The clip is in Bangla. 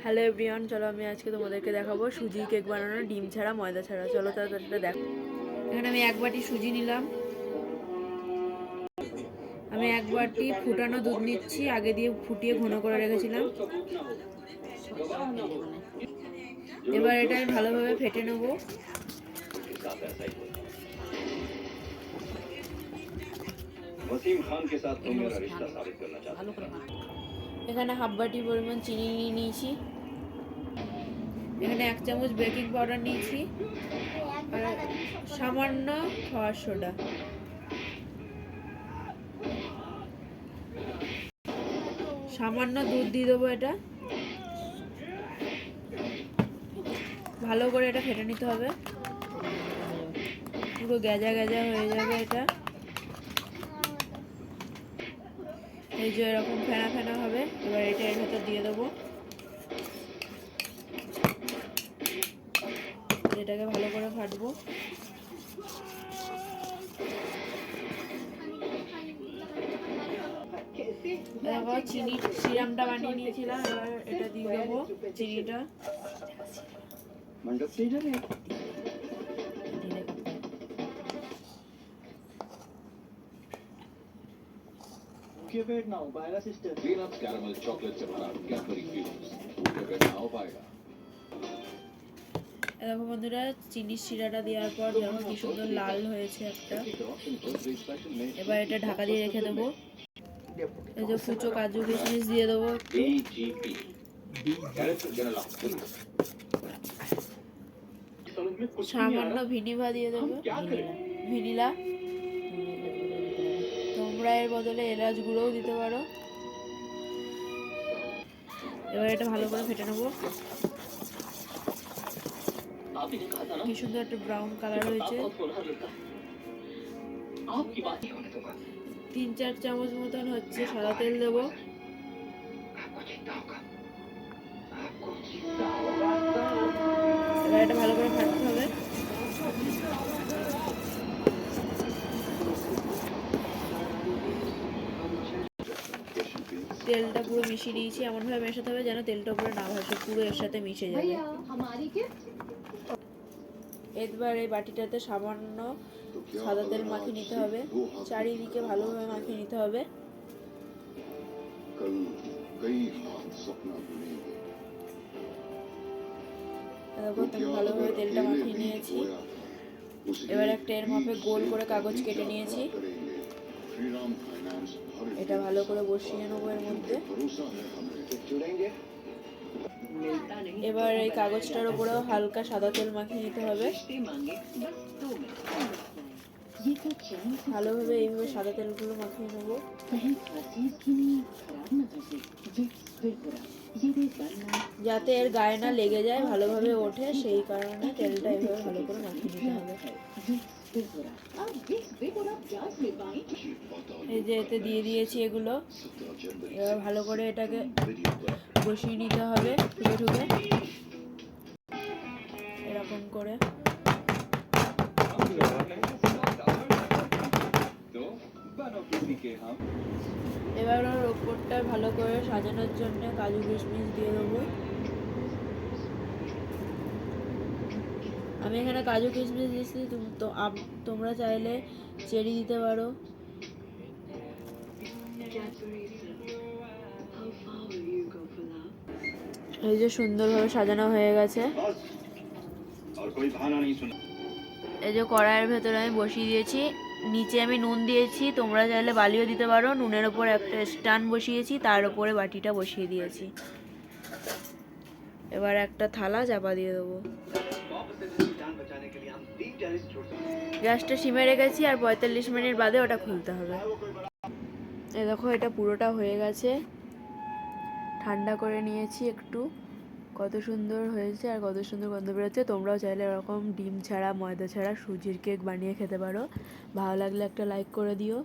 হ্যালো এভরিওয়ান, চলো আমি আজকে তোমাদেরকে দেখাবো সুজি কেক বানানো ডিম ছাড়া ময়দা ছাড়া। চলো তাহলে দেখো। এখানে আমি এক বাটি সুজি নিলাম। আমি এক বাটি ফুটানো দুধ নিচ্ছি, আগে দিয়ে ফুটিয়ে ঘন করে রেখেছিলাম। এবার এটা আমি ভালোভাবে ফেটে নেব। এখানে হাফ বাটি পরিমাণ চিনি নিয়ে নিয়েছি। এখানে 1 চামচ বেকিং পাউডার নিয়েছি আর সামান্য খাওয়ার সোডা। সামান্য দুধ দিয়ে দেবো। এটা ভালো করে এটা ফেটে নিতে হবে, পুরো গেজা গেজা হয়ে যাবে এটা। এই যে এরকম ফেনা ফেনা হবে। এবার এটা এর ভেতর দিয়ে দেবো। এটাকে ভালো করে ফাটবো। এবার চিনির সিরামটা বানিয়ে নিয়েছিলাম, এবার এটা দিয়ে দেবো চিনিটা। Give it now, Baila sister. Peanuts caramel chocolate से भरा Cadbury Fuse. Give it now, पाएगा। দেখো বন্ধুরা, চিনির শিরাটা দেওয়ার পর যেমন কি সুন্দর লাল হয়েছে একটা। এবার এটা ঢাকা দিয়ে রেখে দেবো। এই যে কুচো কাজু কিশমিশ দিয়ে দেবো। সামান্য ভিনিভা দিয়ে দেবো, ভ্যানিলা। তোমরা এর বদলে এলাচ গুঁড়োও দিতে পারো। এবার এটা ভালো করে ফেটে নেবো। কি সুন্দর একটা ব্রাউন কালার হয়েছে। 3-4 চামচ মতন হচ্ছে সাদা তেল দেবো। এবার এটা ভালো করে ভাজতে হবে। তেলটা পুরো মিশিয়ে নিয়েছি, এমনভাবে মেশাতে হবে যেন তেলটা উপরে না ভাসে, পুরো এর সাথে মিশে যাবে। এবার এই বাটিটাতে সামান্য সাদা তেল মাখিয়ে নিতে হবে, চারিদিকে ভালোভাবে মাখিয়ে নিতে হবে। ভালোভাবে তেলটা মাখিয়ে নিয়েছি। এবার একটা এর মাপে গোল করে কাগজ কেটে নিয়েছি। এটা ভালো করে বসিয়ে নেবো এর মধ্যে। এবার এই কাগজটার উপরেও হালকা সাদা তেল মাখিয়ে নিতে হবে। ভালোভাবে এইভাবে সাদা তেলগুলো মাখিয়ে নেবো। যাতে এর গায়ে না লেগে যায়, ভালোভাবে ওঠে, সেই কারণে তেলটা এইভাবে ভালো করে মাখিয়ে নিতে হবে। এই যে এতে দিয়ে দিয়েছি এগুলো। এবার ভালো করে এটাকে বসিয়ে নিতে হবে ঠুকে ঠুকে এরকম করে। এবার ওর ওপরটা ভালো করে সাজানোর জন্য কাজু কিশমিশ দিয়ে দেবো। আমি এখানে কাজু কিশমিশ দিয়েছি, তোমরা চাইলে চেরি দিতে পারো। এই যে সুন্দরভাবে সাজানো হয়ে গেছে। এই যে কড়াইয়ের ভেতরে আমি বসিয়ে দিয়েছি, নিচে আমি নুন দিয়েছি, তোমরা চাইলে বালিও দিতে পারো। নুনের ওপর একটা স্ট্যান্ড বসিয়েছি, তার উপরে বাটিটা বসিয়ে দিয়েছি। এবার একটা থালা চাপা দিয়ে দেবো। গ্যাসটা সিমে রেখেছি আর 45 মিনিট বাদে ওটা খুলতে হবে। এই দেখো, এটা পুরোটা হয়ে গেছে। ঠান্ডা করে নিয়েছি একটু। কত সুন্দর হয়েছে আর কত সুন্দর গন্ধ বেরোচ্ছে। তোমরাও চাইলে এরকম ডিম ছাড়া ময়দা ছাড়া সুজির কেক বানিয়ে খেতে পারো। ভালো লাগলে একটা লাইক করে দিও।